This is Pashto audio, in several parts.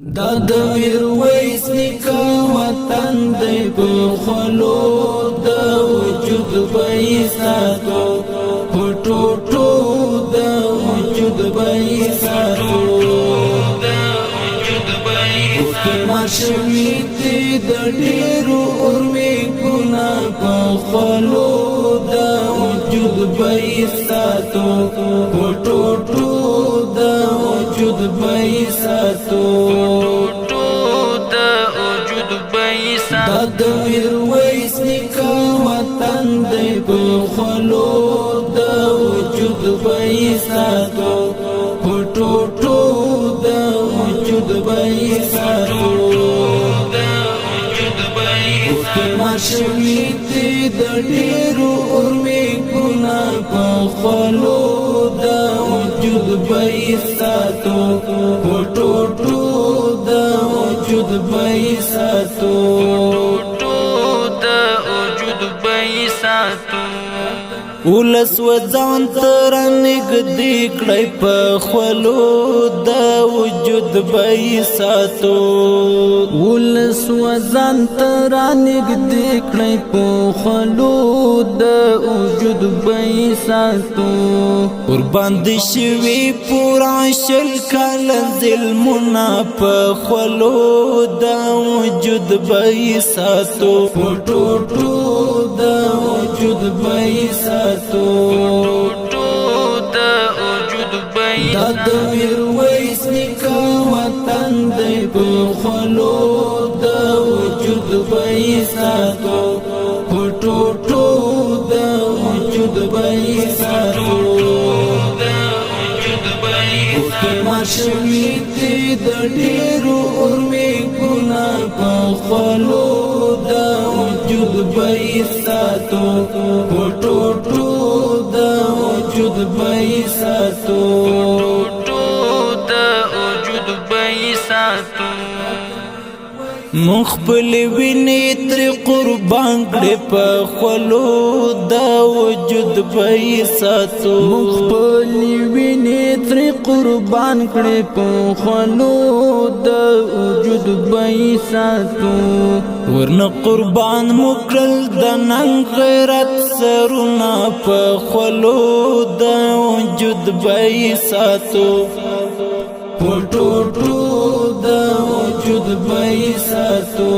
دا د میرویس نیکه وطن دی په خولو د وجود به یې ساتو په ټوټو د وجود به یې ساتو مار شوي دي د ډېرو اورمیکونه په خولو د وجود به یې ساتو په ټوټو د وجود به یې ساتو دا د میرویس نیکه وطن دی په خولو د وجود به یې ساتو په ټوټو د وجود به یې ساتو مار شوي دي د ډېرو اورمیکونه په خولو د وجود به یې ساتو په ټوټو د وجود به یې ساتو ولس وځان تر نګدې کړی په خولو د وجود به یې ساتو ولس وځان تر نګدې کړی په خولو د وجود به یې ساتو قربان دي شوي پورا شل کال ظلمونه په خولو د وجود به یې ساتو په ټوټو د وجود به یې ساتو دا د میرویس نیکه وطن دی په خولو د وجود به یې ساتو په ټوټو د وجود به یې ساتو مار شوي دي د ډېرو اورمیکونه په خولو د وجود به یې ساتو په ټوټو د وجود به یې ساتو مونږ خپل وینې تر قربان کړې په خولو د وجود به یې ساتو مونږ خپل وینې تر قربان کړې په خولو د وجود به یې ساتو ورنه قربان مو کړل د ننګ غیرت سرونه په خولو د وجود به یې ساتو په ټوټو د وجود به یې ساتو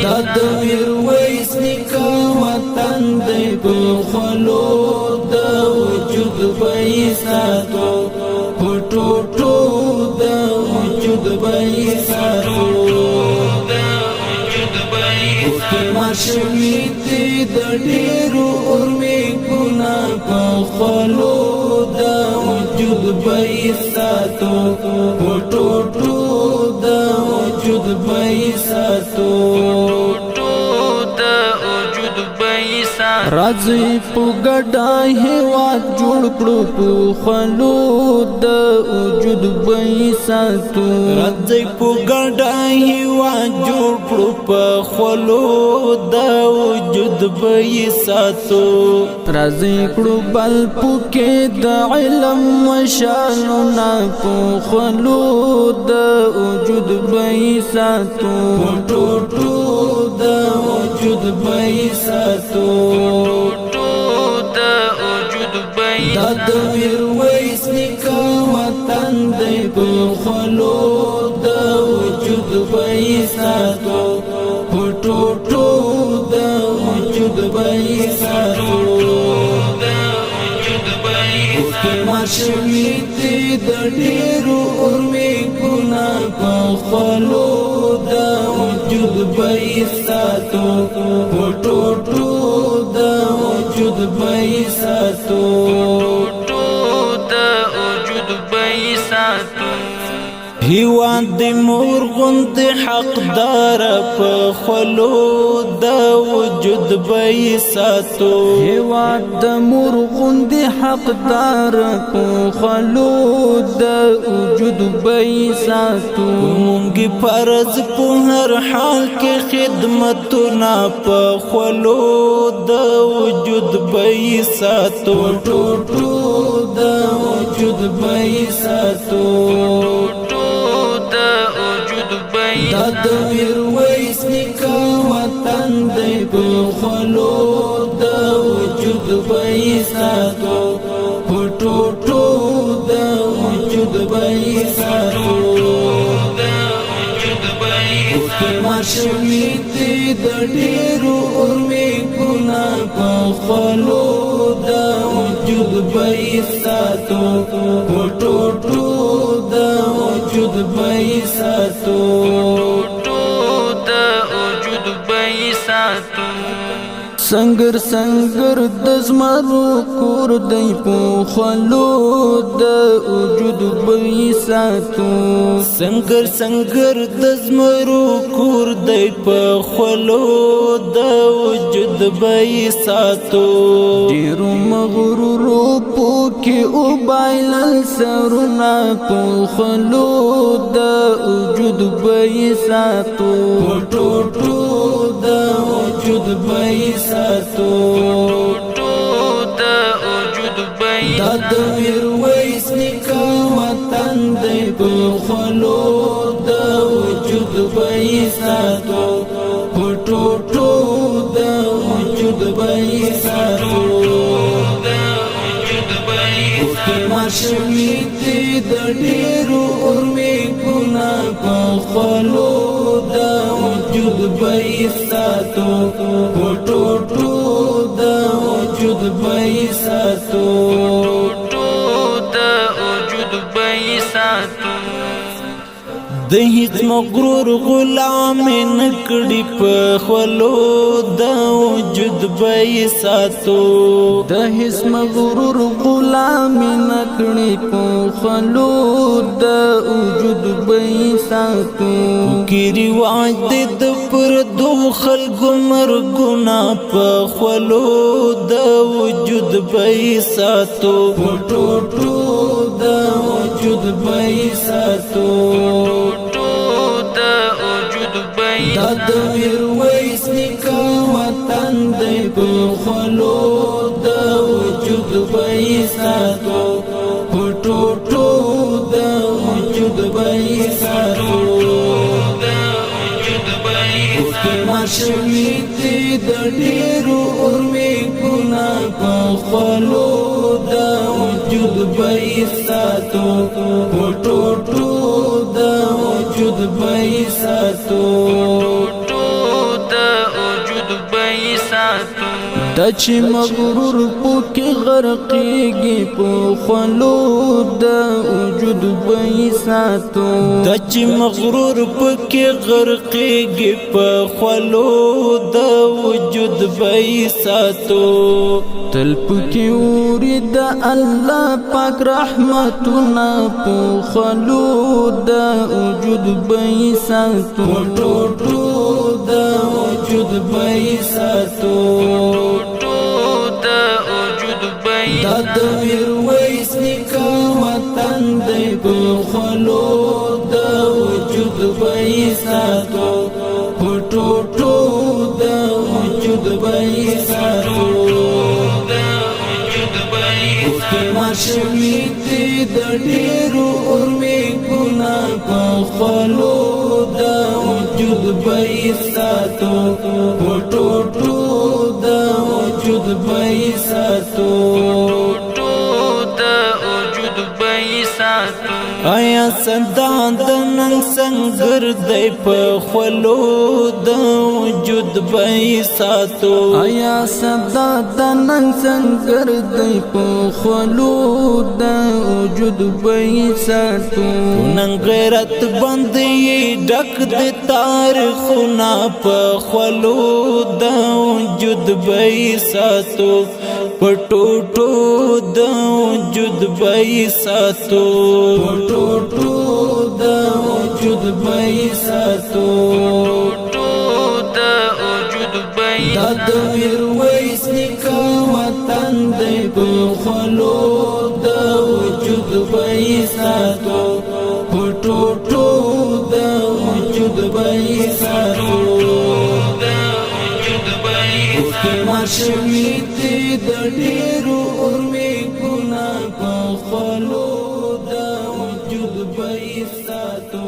دا د میرویس نیکه وطن دی په خولو د وجود به یې ساتو په ټوټو د وجود به یې ساتو مار شوي دي د ډېرو اورمیکونه په خولو د وجود به یې ساتو په ټوټو د وجود به یې ساتو راځي په ګډه هېواد جوړ کړو په خولو د وجود به یې ساتو راځي په ګډه هېواد جوړ کړو په خولو د وجود به یې ساتو راځي کړو بل پکې د علم مشالونه په خولو د وجود به یې ساتو په ټوټو د وجود به یې ساتو دا د میرویس نیکه وطن دی په خولو د وجود به یې ساتو په ټوټو د وجود به یې ساتو مار شوي دي د ډېرو اورمیکونه په خولو د وجود به یې ساتو په ټوټو د وجود به یې ساتو هیواد د مور غوندې حقدار په خولو د وجود به یې ساتو هیواد د مور غوندې حقدار په خولو د وجود بی ساتو مونږی فرض په هر حال کې خدمتونه په خولو د وجود بی ساتو ټوټو د وجود بی ساتو دا د میرویس نیکه وطن دی په خولو د وجود بی ساتو په ټوټو د وجود بی ساتو اوکې ماشومې دې د ډېرو امیدونه په خولو د وجود بی ساتو په ټوټو د وجود بی ساتو سنگر سنگر د زمرو کور دی په خولو د وجود بی ساتو سنگر سنگر د زمرو کور دی په خولو د وجود بی ساتو ډیرو مغرورو پوکې او بایلل سرونه په خولو د وجود بی ساتو ټوټو د وجود بی ساتو دا د میرویس نیکه وطن دی په خولو د وجود بی ساتو په ټوټو د وجود بی ساتو اوکې ماشومې دې د ډېرو امیدونه په خولو د وجود بی ساتو په ټوټو د وجود بی ساتو د هیڅ مغرور غلام نکړي په خولو د وجود بی ساتو د هیڅ مغرور غلام نکړي په خولو د وجود بی ساتو کی رواج د پر دو خلکو مرګونه په خولو د وجود بی ساتو ټوټو د وجود بی ساتو دا د میرویس نیکه وطن دی په خولو د وجود بی ساتو په ټوټو د وجود بی ساتو اوکې ماشومې دې د ډېرو امیدونه په خولو د وجود بی ساتو په ټوټو د وجود بی ساتو دا چې مغرور پوکې غرقېږي په خولو د وجود بی ساتو دا چې مغرور پوکې غرقېږي په خولو د وجود بی ساتو تل پکې اوري د الله پاک رحمتونه په خولو د وجود بی ساتو ټوټو د وجود بی ساتو دا د میرویس نیکه وطن دی په خولو د وجود بی ساتو په ټوټو د وجود بی ساتو اوکې ماشومې دې د ډېرو امیدونه په خولو د وجود بی ساتو په ټوټو د وجود بی ساتو آیا صدا د نن سنگر دی په خولو د وجود بی ساتو آیا صدا د نن سنگر دی په خولو د وجود بی ساتو نن غیرت باندې ډک د تاریخونه په خولو د وجود بی ساتو په ټوټو د وجود بی ساتو ټوټو د وجود بی ساتو دا د میرویس نیکه وطن دی په خولو د وجود بی ساتو بای ساتو اوکی ماشوی تی د ډیرو اورمی ګنا په خلو دا وجود بای ساتو